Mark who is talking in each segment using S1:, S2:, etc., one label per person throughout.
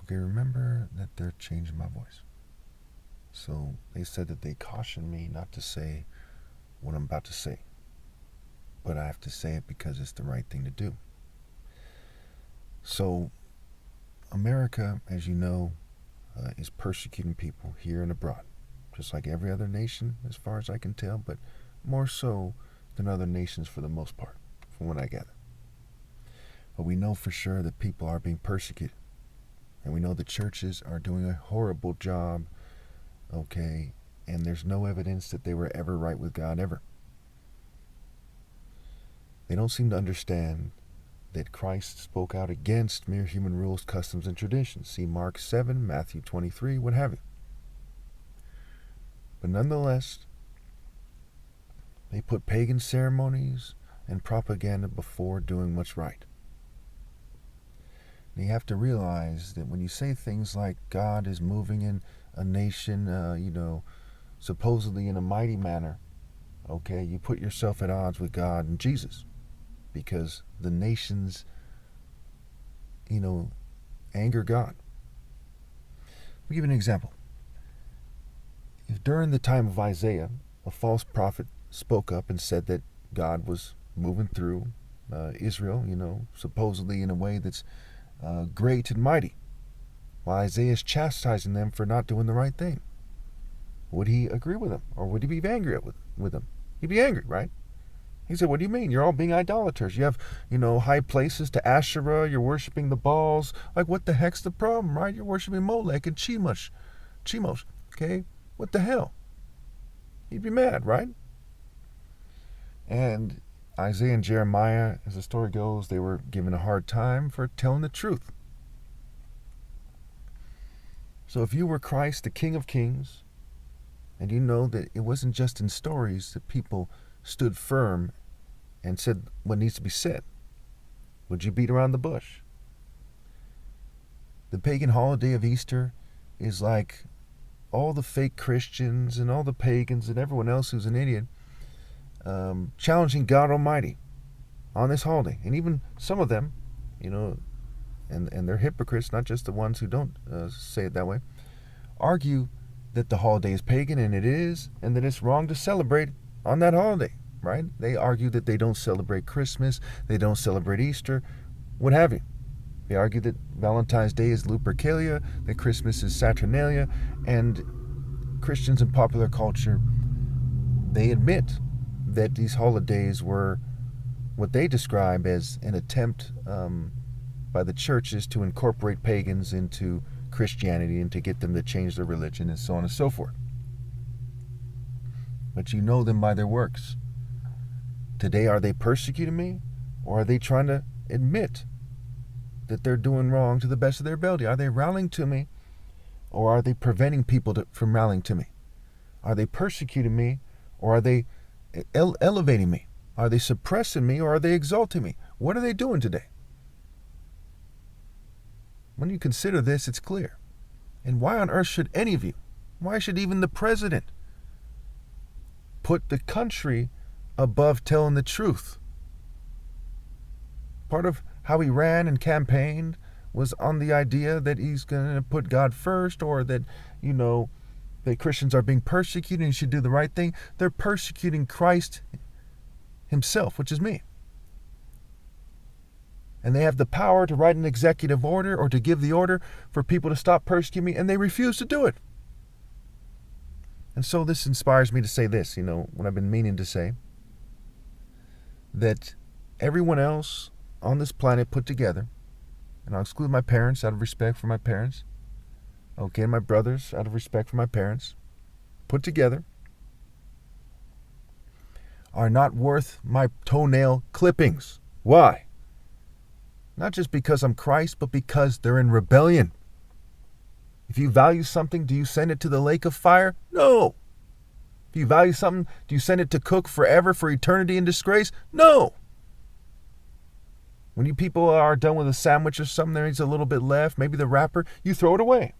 S1: okay, remember that they're changing my voice. So they said that they cautioned me not to say what I'm about to say. But I have to say it because it's the right thing to do. So America, as you know, is persecuting people here and abroad, just like every other nation, as far as I can tell, but more so than other nations for the most part, from what I gather. But we know for sure that people are being persecuted. And we know the churches are doing a horrible job, okay? And there's no evidence that they were ever right with God, ever. They don't seem to understand that Christ spoke out against mere human rules, customs, and traditions. See Mark 7, Matthew 23, what have you. But nonetheless, they put pagan ceremonies and propaganda before doing what's right. And you have to realize that when you say things like God is moving in a nation, supposedly in a mighty manner, okay, you put yourself at odds with God and Jesus. Because the nations, anger God. I'll give you an example. If during the time of Isaiah, a false prophet spoke up and said that God was moving through Israel, supposedly in a way that's great and mighty, while Isaiah is chastising them for not doing the right thing, would he agree with him? Or would he be angry with them? He'd be angry, right? He said, what do you mean? You're all being idolaters. You have, high places to Asherah. You're worshiping the Baals. Like, what the heck's the problem, right? You're worshiping Molech and Chemosh, okay? What the hell? He'd be mad, right? And Isaiah and Jeremiah, as the story goes, they were given a hard time for telling the truth. So if you were Christ, the King of Kings, and you know that it wasn't just in stories that people stood firm and said what needs to be said, would you beat around the bush? The pagan holiday of Easter is like all the fake Christians and all the pagans and everyone else who's an idiot challenging God Almighty on this holiday. And even some of them, and they're hypocrites, not just the ones who don't say it that way, argue that the holiday is pagan, and it is, and that it's wrong to celebrate on that holiday, right? They argue that they don't celebrate Christmas, they don't celebrate Easter, what have you. They argue that Valentine's Day is Lupercalia, that Christmas is Saturnalia, and Christians in popular culture, they admit that these holidays were what they describe as an attempt by the churches to incorporate pagans into Christianity and to get them to change their religion and so on and so forth. But you know them by their works. Today, are they persecuting me? Or are they trying to admit that they're doing wrong to the best of their ability? Are they rallying to me? Or are they preventing people from rallying to me? Are they persecuting me? Or are they elevating me? Are they suppressing me? Or are they exalting me? What are they doing today? When you consider this, it's clear. And why on earth should any of you, why should even the president put the country above telling the truth? Part of how he ran and campaigned was on the idea that he's going to put God first, or that, that Christians are being persecuted and should do the right thing. They're persecuting Christ himself, which is me. And they have the power to write an executive order or to give the order for people to stop persecuting me, and they refuse to do it. And so this inspires me to say this, what I've been meaning to say, that everyone else on this planet put together, and I'll exclude my parents out of respect for my parents, okay, and my brothers out of respect for my parents, put together, are not worth my toenail clippings. Why? Not just because I'm Christ, but because they're in rebellion. If you value something, do you send it to the lake of fire? No. If you value something, do you send it to cook forever for eternity in disgrace? No. When you people are done with a sandwich or something, there's a little bit left, maybe the wrapper, you throw it away.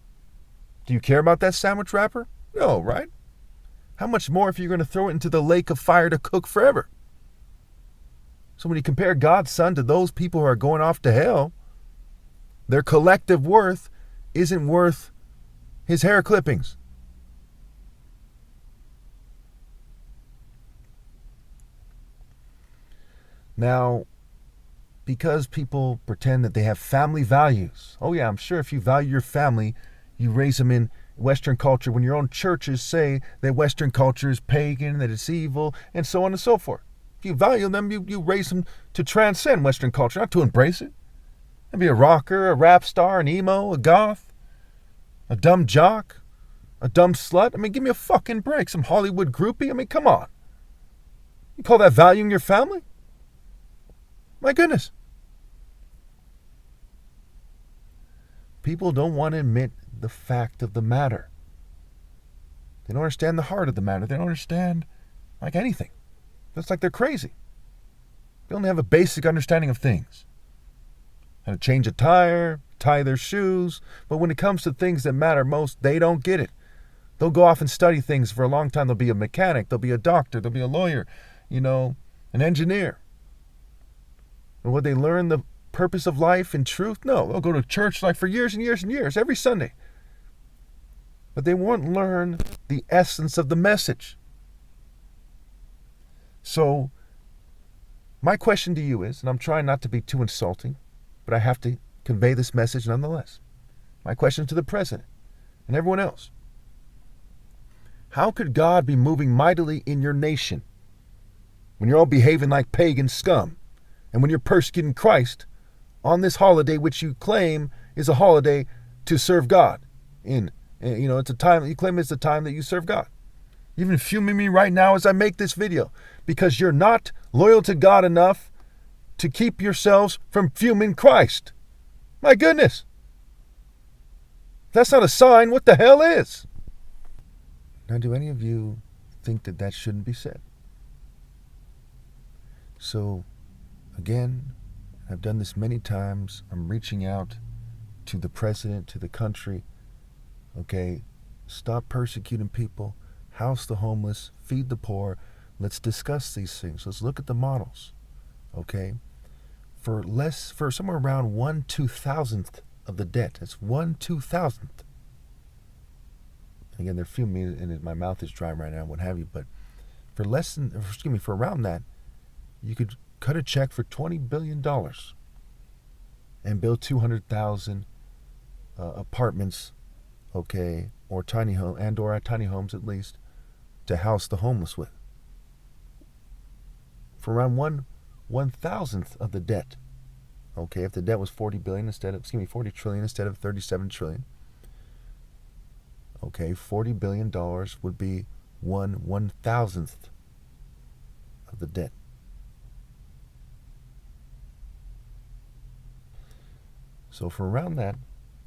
S1: Do you care about that sandwich wrapper? No, right? How much more if you're going to throw it into the lake of fire to cook forever? So when you compare God's Son to those people who are going off to hell, their collective worth isn't worth his hair clippings. Now, because people pretend that they have family values. Oh yeah, I'm sure if you value your family, you raise them in Western culture. When your own churches say that Western culture is pagan, that it's evil, and so on and so forth. If you value them, you raise them to transcend Western culture, not to embrace it. And be a rocker, a rap star, an emo, a goth, a dumb jock, a dumb slut. I mean, give me a fucking break. Some Hollywood groupie? I mean, come on. You call that valuing your family? My goodness. People don't want to admit the fact of the matter. They don't understand the heart of the matter. They don't understand, like, anything. It's like they're crazy. They only have a basic understanding of things. How to change a tire, tie their shoes. But when it comes to things that matter most, they don't get it. They'll go off and study things for a long time. They'll be a mechanic. They'll be a doctor. They'll be a lawyer. An engineer. And would they learn the purpose of life and truth? No, they'll go to church like for years and years and years, every Sunday. But they won't learn the essence of the message. So, my question to you is, and I'm trying not to be too insulting, but I have to convey this message nonetheless. My question to the president and everyone else. How could God be moving mightily in your nation when you're all behaving like pagan scum? And when you're persecuting Christ on this holiday, which you claim is a holiday to serve God it's a time, you claim it's the time that you serve God. You're even fuming me right now as I make this video because you're not loyal to God enough to keep yourselves from fuming Christ. My goodness. If that's not a sign, what the hell is? Now, do any of you think that shouldn't be said? So, again, I've done this many times. I'm reaching out to the president, to the country. Okay, stop persecuting people, house the homeless, feed the poor. Let's discuss these things. Let's look at the models. Okay, for somewhere around 1/2000th of the debt. That's 1/2000th. Again, they're fuming me, and my mouth is dry right now, what have you. But for around that, you could cut a check for $20 billion and build 200,000 apartments, okay, or tiny homes at least, to house the homeless with. For around 1/1000th of the debt. Okay, if the debt was 40 trillion instead of 37 trillion. Okay, $40 billion would be 1/1000th of the debt. So for around that,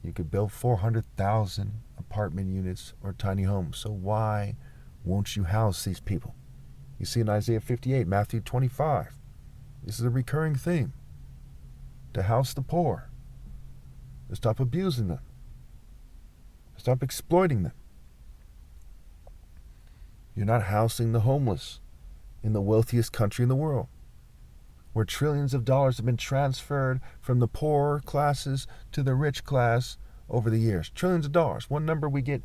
S1: you could build 400,000 apartment units or tiny homes. So why won't you house these people? You see in Isaiah 58, Matthew 25, this is a recurring theme. To house the poor. To stop abusing them. To stop exploiting them. You're not housing the homeless in the wealthiest country in the world, where trillions of dollars have been transferred from the poor classes to the rich class over the years. Trillions of dollars. One number we get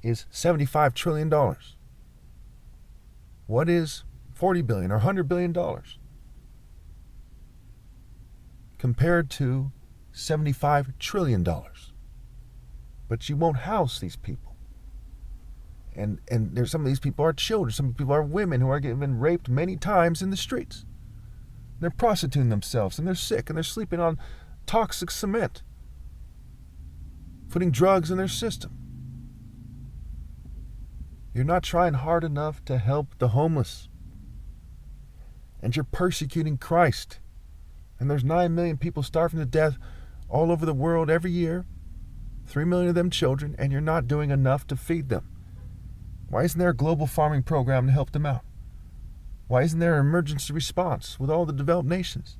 S1: is $75 trillion. What is $40 billion or $100 billion compared to $75 trillion? But you won't house these people. And there's some of these people are children. Some people are women who are getting raped many times in the streets. They're prostituting themselves, and they're sick, and they're sleeping on toxic cement, putting drugs in their system. You're not trying hard enough to help the homeless. And you're persecuting Christ. And there's 9 million people starving to death all over the world every year. 3 million of them children, and you're not doing enough to feed them. Why isn't there a global farming program to help them out? Why isn't there an emergency response with all the developed nations?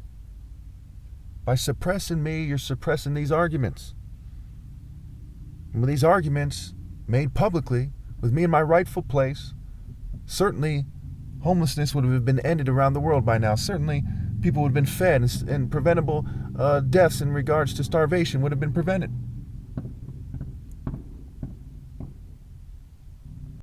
S1: By suppressing me, you're suppressing these arguments. And with these arguments made publicly, with me in my rightful place, certainly homelessness would have been ended around the world by now. Certainly people would have been fed, and preventable deaths in regards to starvation would have been prevented.